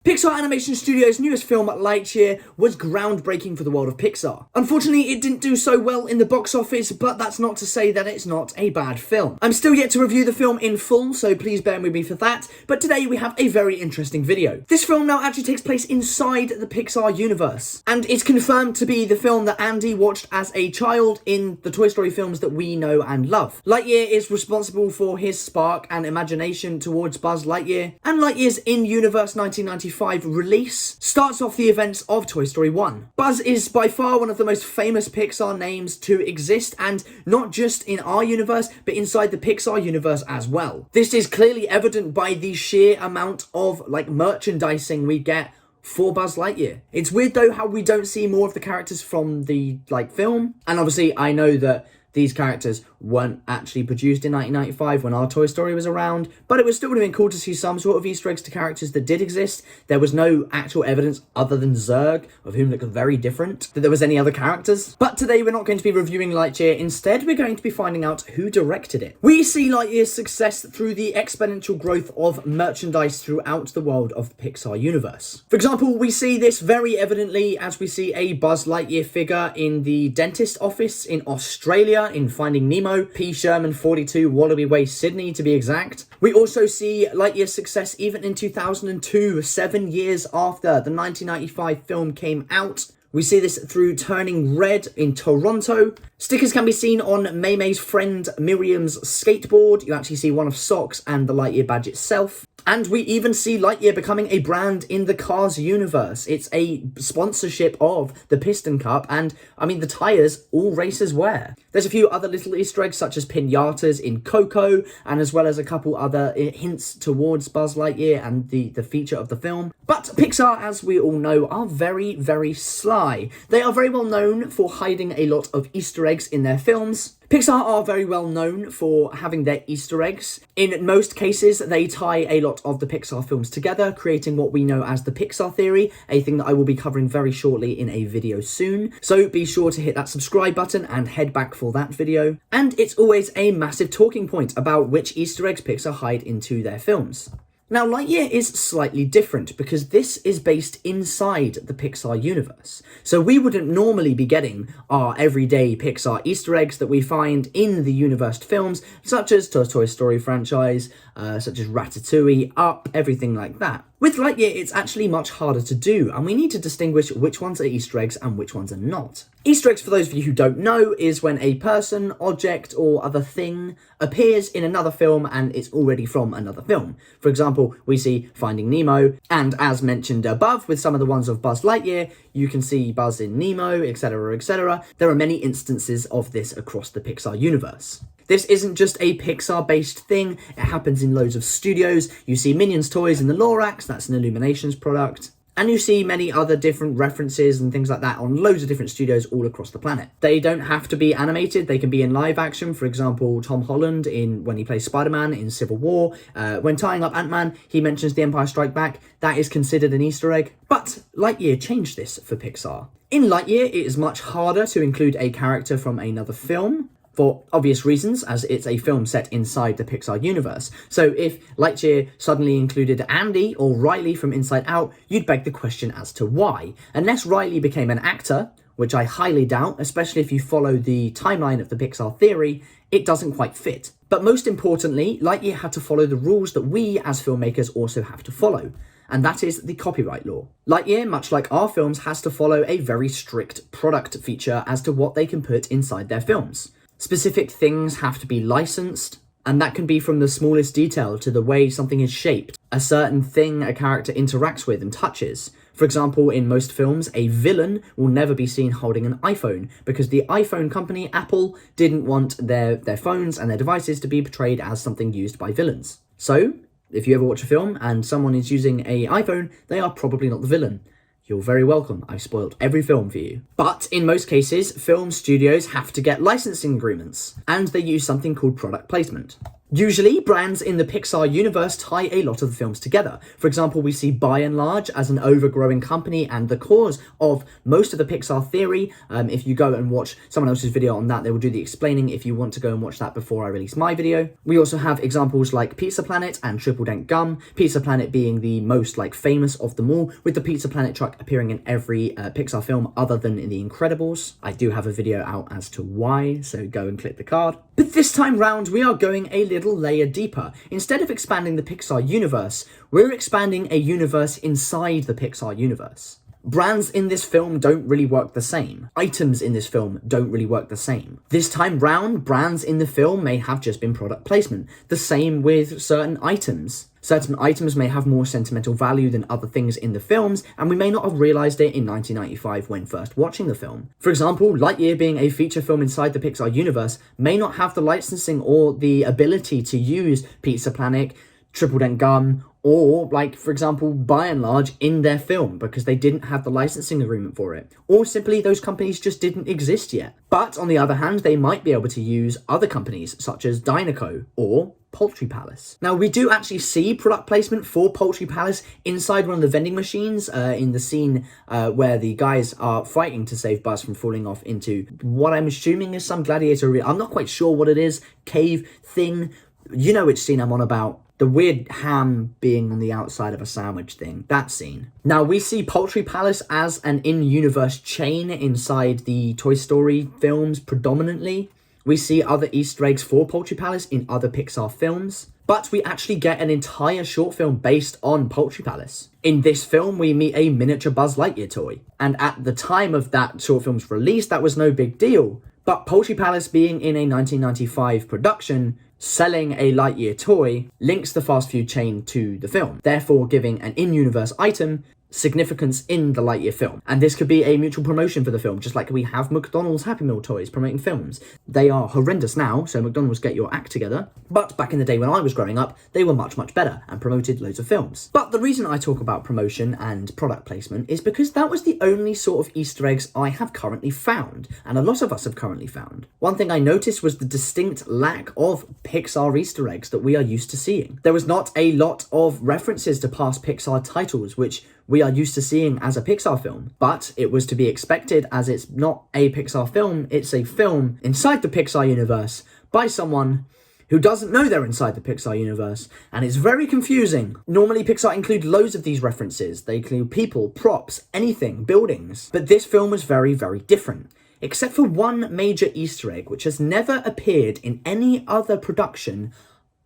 Pixar Animation Studios' newest film, Lightyear, was groundbreaking for the world of Pixar. Unfortunately, it didn't do so well in the box office, but that's not to say that it's not a bad film. I'm still yet to review the film in full, so please bear with me for that, but today we have a very interesting video. This film now actually takes place inside the Pixar universe, and it's confirmed to be the film that Andy watched as a child in the Toy Story films that we know and love. Lightyear is responsible for his spark and imagination towards Buzz Lightyear, and Lightyear's in-universe 1995 release starts off the events of Toy Story 1. Buzz is by far one of the most famous Pixar names to exist, and not just in our universe, but inside the Pixar universe as well. This is clearly evident by the sheer amount of merchandising we get for Buzz Lightyear. It's weird though how we don't see more of the characters from the film, and obviously I know that these characters weren't actually produced in 1995 when our Toy Story was around, but it would still have been cool to see some sort of Easter eggs to characters that did exist. There was no actual evidence other than Zurg, of whom looked very different, that there was any other characters. But today we're not going to be reviewing Lightyear. Instead, we're going to be finding out who directed it. We see Lightyear's success through the exponential growth of merchandise throughout the world of the Pixar universe. For example, we see this very evidently as we see a Buzz Lightyear figure in the dentist office in Australia in Finding Nemo, P. Sherman 42, Wallaby Way, Sydney to be exact. We also see Lightyear's success even in 2002, 7 years after the 1995 film came out. We see this through Turning Red in Toronto. Stickers can be seen on Mei Mei's friend Miriam's skateboard. You actually see one of socks and the Lightyear badge itself. And we even see Lightyear becoming a brand in the Cars universe. It's a sponsorship of the Piston Cup, and I mean the tyres all racers wear. There's a few other little Easter eggs such as pinatas in Coco, and as well as a couple other hints towards Buzz Lightyear and the feature of the film. But Pixar, as we all know, are very, very sly. They are very well known for hiding a lot of Easter eggs in their films. Pixar are very well known for having their Easter eggs. In most cases, they tie a lot of the Pixar films together, creating what we know as the Pixar theory, a thing that I will be covering very shortly in a video soon. So be sure to hit that subscribe button and head back for that video. And it's always a massive talking point about which Easter eggs Pixar hide into their films. Now, Lightyear is slightly different because this is based inside the Pixar universe. So we wouldn't normally be getting our everyday Pixar Easter eggs that we find in the universe films, such as the Toy Story franchise, such as Ratatouille, Up, everything like that. With Lightyear, it's actually much harder to do, and we need to distinguish which ones are Easter eggs and which ones are not. Easter eggs, for those of you who don't know, is when a person, object, or other thing appears in another film and it's already from another film. For example, we see Finding Nemo, and as mentioned above, with some of the ones of Buzz Lightyear, you can see Buzz in Nemo, etc, etc. There are many instances of this across the Pixar universe. This isn't just a Pixar-based thing, it happens in loads of studios. You see Minions toys in the Lorax, that's an Illuminations product. And you see many other different references and things like that on loads of different studios all across the planet. They don't have to be animated, they can be in live action. For example, Tom Holland, when he plays Spider-Man in Civil War. When tying up Ant-Man, he mentions The Empire Strikes Back. That is considered an Easter egg. But Lightyear changed this for Pixar. In Lightyear, it is much harder to include a character from another film, for obvious reasons, as it's a film set inside the Pixar universe. So if Lightyear suddenly included Andy or Riley from Inside Out, you'd beg the question as to why. Unless Riley became an actor, which I highly doubt, especially if you follow the timeline of the Pixar theory, it doesn't quite fit. But most importantly, Lightyear had to follow the rules that we as filmmakers also have to follow. And that is the copyright law. Lightyear, much like our films, has to follow a very strict product feature as to what they can put inside their films. Specific things have to be licensed, and that can be from the smallest detail to the way something is shaped, a certain thing a character interacts with and touches. For example, in most films, a villain will never be seen holding an iPhone because the iPhone company, Apple, didn't want their phones and their devices to be portrayed as something used by villains. So, if you ever watch a film and someone is using an iPhone, they are probably not the villain. You're very welcome, I've spoiled every film for you. But in most cases, film studios have to get licensing agreements, and they use something called product placement. Usually, brands in the Pixar universe tie a lot of the films together. For example, we see By and Large as an overgrowing company and the cause of most of the Pixar theory. If you go and watch someone else's video on that, they will do the explaining if you want to go and watch that before I release my video. We also have examples like Pizza Planet and Triple Dent Gum, Pizza Planet being the most famous of them all, with the Pizza Planet truck appearing in every Pixar film other than in The Incredibles. I do have a video out as to why, so go and click the card. But this time round, we are going a little layer deeper. Instead of expanding the Pixar universe, we're expanding a universe inside the Pixar universe. Brands in this film don't really work the same. Items in this film don't really work the same. This time round, brands in the film may have just been product placement. The same with certain items. Certain items may have more sentimental value than other things in the films, and we may not have realised it in 1995 when first watching the film. For example, Lightyear being a feature film inside the Pixar universe may not have the licensing or the ability to use Pizza Planet, Triple Dent Gum, or, for example, By and Large in their film because they didn't have the licensing agreement for it. Or simply those companies just didn't exist yet. But on the other hand, they might be able to use other companies such as Dynaco or Poultry Palace. Now, we do actually see product placement for Poultry Palace inside one of the vending machines in the scene where the guys are fighting to save Buzz from falling off into what I'm assuming is some gladiator arena. I'm not quite sure what it is. Cave thing. You know which scene I'm on about. The weird ham being on the outside of a sandwich thing. That scene. Now, we see Poultry Palace as an in-universe chain inside the Toy Story films predominantly. We see other Easter eggs for Poultry Palace in other Pixar films. But we actually get an entire short film based on Poultry Palace. In this film, we meet a miniature Buzz Lightyear toy. And at the time of that short film's release, that was no big deal. But Poultry Palace being in a 1995 production, selling a Lightyear toy links the fast food chain to the film, therefore giving an in-universe item significance in the Lightyear film. And this could be a mutual promotion for the film, just like we have McDonald's Happy Meal toys promoting films. They are horrendous now, so McDonald's, get your act together. But back in the day when I was growing up, they were much, much better and promoted loads of films. But the reason I talk about promotion and product placement is because that was the only sort of Easter eggs I have currently found, and a lot of us have currently found. One thing I noticed was the distinct lack of Pixar Easter eggs that we are used to seeing. There was not a lot of references to past Pixar titles, which we are used to seeing as a Pixar film, but it was to be expected as it's not a Pixar film, it's a film inside the Pixar universe by someone who doesn't know they're inside the Pixar universe, and it's very confusing. Normally Pixar include loads of these references. They include people, props, anything, buildings. But this film was very, very different. Except for one major Easter egg, which has never appeared in any other production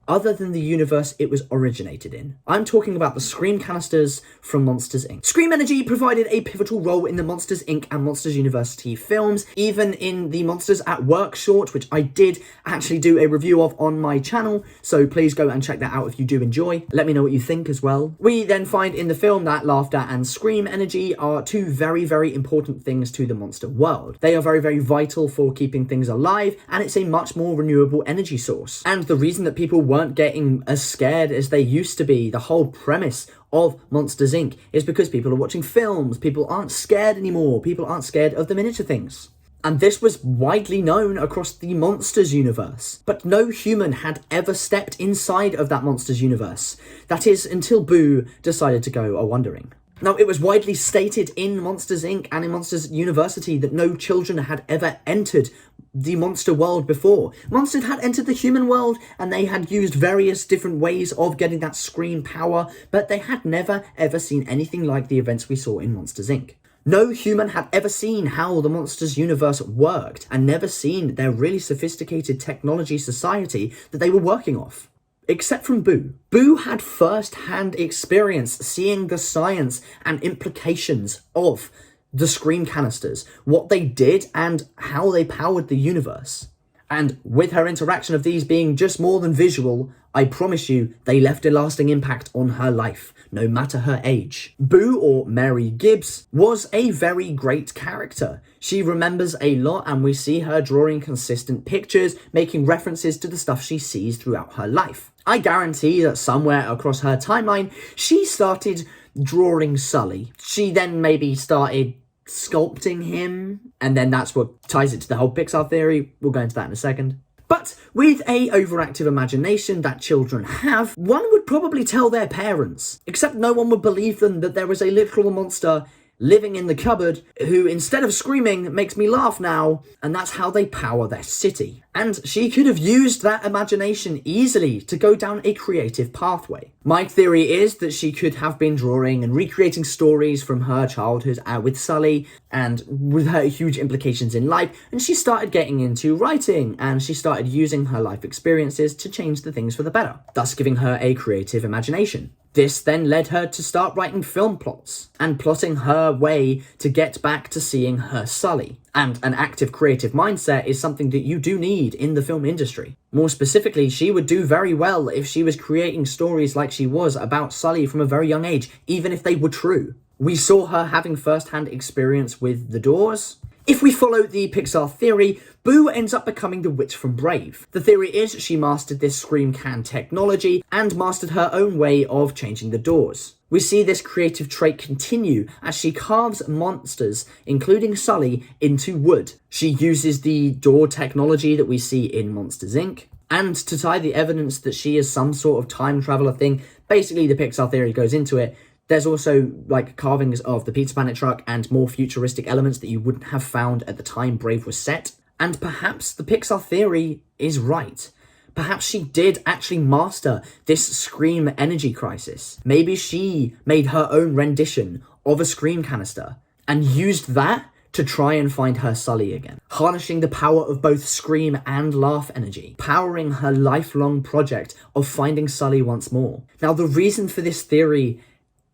other than the universe it was originated in. I'm talking about the Scream canisters from Monsters, Inc. Scream Energy provided a pivotal role in the Monsters, Inc. and Monsters University films, even in the Monsters at Work short, which I did actually do a review of on my channel, so please go and check that out if you do enjoy. Let me know what you think as well. We then find in the film that laughter and Scream Energy are two very, very important things to the monster world. They are very, very vital for keeping things alive, and it's a much more renewable energy source. And the reason that people weren't getting as scared as they used to be, the whole premise of Monsters Inc. is because people are watching films, people aren't scared anymore, people aren't scared of the miniature things. And this was widely known across the Monsters universe. But no human had ever stepped inside of that Monsters universe. That is, until Boo decided to go a-wandering. Now, it was widely stated in Monsters Inc. and in Monsters University that no children had ever entered the monster world before. Monsters had entered the human world, and they had used various different ways of getting that scream power, but they had never ever seen anything like the events we saw in Monsters Inc. No human had ever seen how the Monsters universe worked, and never seen their really sophisticated technology society that they were working off. Except from Boo. Boo had first-hand experience seeing the science and implications of the Scream canisters, what they did and how they powered the universe. And with her interaction of these being just more than visual, I promise you they left a lasting impact on her life, no matter her age. Boo, or Mary Gibbs, was a very great character. She remembers a lot, and we see her drawing consistent pictures, making references to the stuff she sees throughout her life. I guarantee that somewhere across her timeline, she started drawing Sully. She then maybe started sculpting him, and then that's what ties it to the whole Pixar theory. We'll go into that in a second. But with a overactive imagination that children have, one would probably tell their parents, except no one would believe them that there is a literal monster living in the cupboard who, instead of screaming, makes me laugh now, and that's how they power their city. And she could have used that imagination easily to go down a creative pathway. My theory is that she could have been drawing and recreating stories from her childhood with Sully and with her huge implications in life, and she started getting into writing, and she started using her life experiences to change the things for the better, thus giving her a creative imagination. This then led her to start writing film plots and plotting her way to get back to seeing her Sully. And an active creative mindset is something that you do need in the film industry. More specifically, she would do very well if she was creating stories like she was about Sully from a very young age, even if they were true. We saw her having first-hand experience with The Doors. If we follow the Pixar theory, Boo ends up becoming the witch from Brave. The theory is she mastered this scream can technology and mastered her own way of changing the doors. We see this creative trait continue as she carves monsters, including Sully, into wood. She uses the door technology that we see in Monsters, Inc. And to tie the evidence that she is some sort of time traveler thing, basically the Pixar theory goes into it. There's also like carvings of the Pizza Planet truck and more futuristic elements that you wouldn't have found at the time Brave was set. And perhaps the Pixar theory is right. Perhaps she did actually master this Scream energy crisis. Maybe she made her own rendition of a Scream canister and used that to try and find her Sully again, harnessing the power of both Scream and Laugh energy, powering her lifelong project of finding Sully once more. Now, the reason for this theory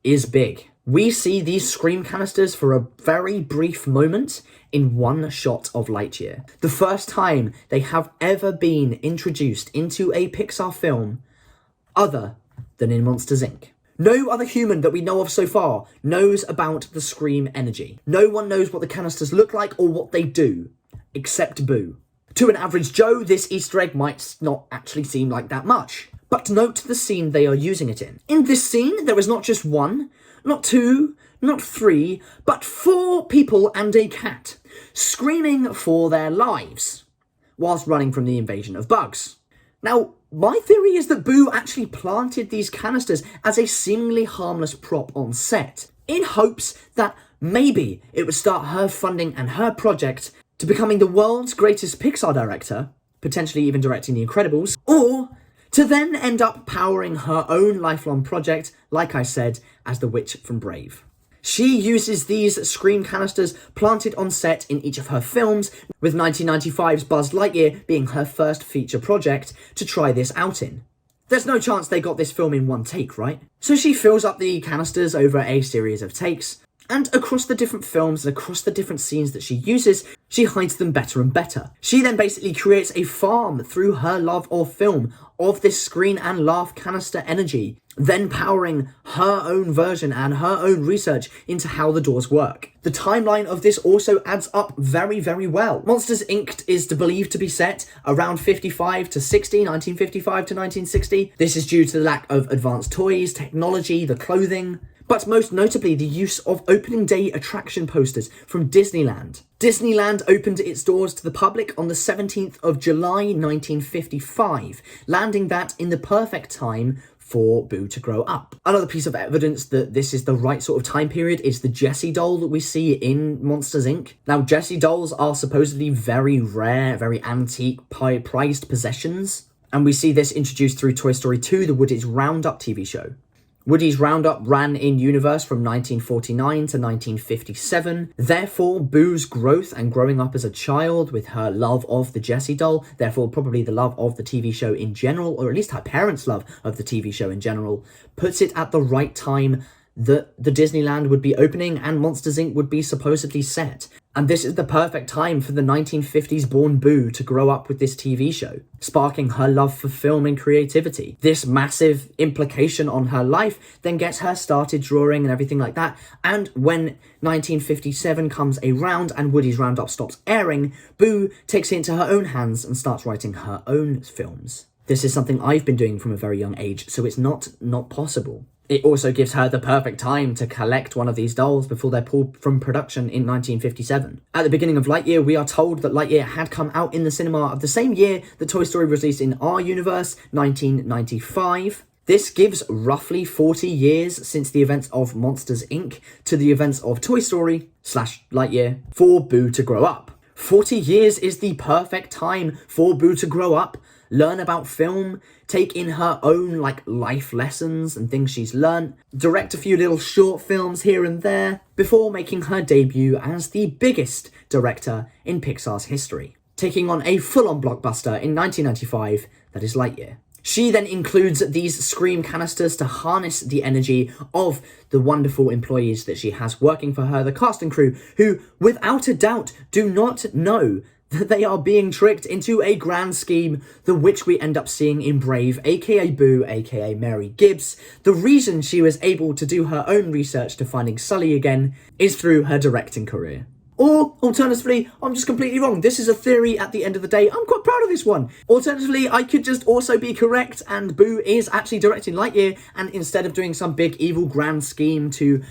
is big. We see these Scream canisters for a very brief moment in one shot of Lightyear. The first time they have ever been introduced into a Pixar film other than in Monsters, Inc. No other human that we know of so far knows about the Scream energy. No one knows what the canisters look like or what they do, except Boo. To an average Joe, this Easter egg might not actually seem like that much. But note the scene they are using it in. In this scene, there is not just one, not two, not three, but 4 people and a cat, screaming for their lives, whilst running from the invasion of bugs. Now, my theory is that Boo actually planted these canisters as a seemingly harmless prop on set, in hopes that maybe it would start her funding and her project to becoming the world's greatest Pixar director, potentially even directing The Incredibles, or to then end up powering her own lifelong project, like I said, as the witch from Brave. She uses these Scream canisters planted on set in each of her films, with 1995's Buzz Lightyear being her first feature project to try this out in. There's no chance they got this film in one take, right? So she fills up the canisters over a series of takes, and across the different films and across the different scenes that she uses, she hides them better and better. She then basically creates a farm through her love of film of this screen and laugh canister energy, then powering her own version and her own research into how the doors work. The timeline of this also adds up very, very well. Monsters, Inc. is believed to be set around 55 to 60, 1955 to 1960. This is due to the lack of advanced toys, technology, the clothing, but most notably the use of opening day attraction posters from Disneyland. Disneyland opened its doors to the public on the 17th of July 1955, landing that in the perfect time for Boo to grow up. Another piece of evidence that this is the right sort of time period is the Jessie doll that we see in Monsters, Inc. Now, Jessie dolls are supposedly very rare, very antique, prized possessions, and we see this introduced through Toy Story 2, the Woody's Roundup TV show. Woody's Roundup ran in universe from 1949 to 1957. Therefore, Boo's growth and growing up as a child with her love of the Jessie doll, therefore probably the love of the TV show in general, or at least her parents' love of the TV show in general, puts it at the right time that the Disneyland would be opening and Monsters, Inc. would be supposedly set. And this is the perfect time for the 1950s born Boo to grow up with this TV show, sparking her love for film and creativity. This massive implication on her life then gets her started drawing and everything like that. And when 1957 comes around and Woody's Roundup stops airing, Boo takes it into her own hands and starts writing her own films. This is something I've been doing from a very young age, so it's not possible. It also gives her the perfect time to collect one of these dolls before they're pulled from production in 1957. At the beginning of Lightyear, we are told that Lightyear had come out in the cinema of the same year that Toy Story was released in our universe, 1995. This gives roughly 40 years since the events of Monsters, Inc. to the events of Toy Story / Lightyear for Boo to grow up. 40 years is the perfect time for Boo to grow up, learn about film, take in her own life lessons and things she's learnt, direct a few little short films here and there, before making her debut as the biggest director in Pixar's history, taking on a full-on blockbuster in 1995 that is Lightyear. She then includes these Scream canisters to harness the energy of the wonderful employees that she has working for her, the cast and crew, who, without a doubt, do not know that they are being tricked into a grand scheme, the which we end up seeing in Brave, aka Boo, aka Mary Gibbs. The reason she was able to do her own research to finding Sully again is through her directing career. Or, alternatively, I'm just completely wrong. This is a theory at the end of the day. I'm quite proud of this one. Alternatively, I could just also be correct and Boo is actually directing Lightyear, and instead of doing some big evil grand scheme to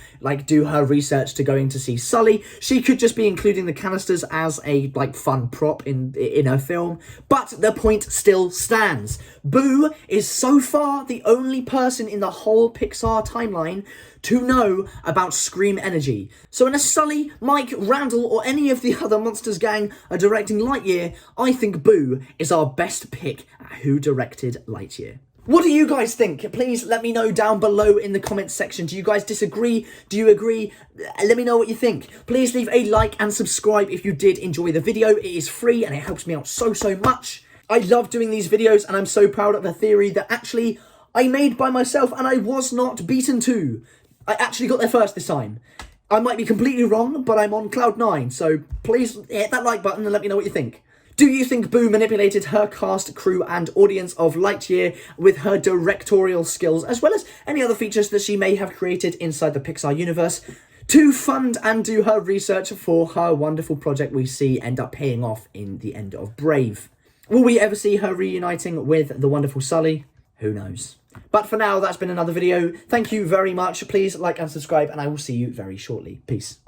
do her research to going to see Sully, she could just be including the canisters as a fun prop in her film. But the point still stands. Boo is so far the only person in the whole Pixar timeline to know about Scream energy. So unless Sully, Mike, Randall, or any of the other Monsters gang are directing Lightyear, I think Boo is our best pick at who directed Lightyear. What do you guys think? Please let me know down below in the comments section. Do you guys disagree? Do you agree? Let me know what you think. Please leave a like and subscribe if you did enjoy the video. It is free and it helps me out so much. I love doing these videos and I'm so proud of a theory that actually I made by myself and I was not beaten to. I actually got there first this time. I might be completely wrong, but I'm on cloud 9, so please hit that like button and let me know what you think. Do you think Boo manipulated her cast, crew, and audience of Lightyear with her directorial skills, as well as any other features that she may have created inside the Pixar universe, to fund and do her research for her wonderful project we see end up paying off in the end of Brave? Will we ever see her reuniting with the wonderful Sully? Who knows? But for now, that's been another video. Thank you very much. Please like and subscribe, and I will see you very shortly. Peace.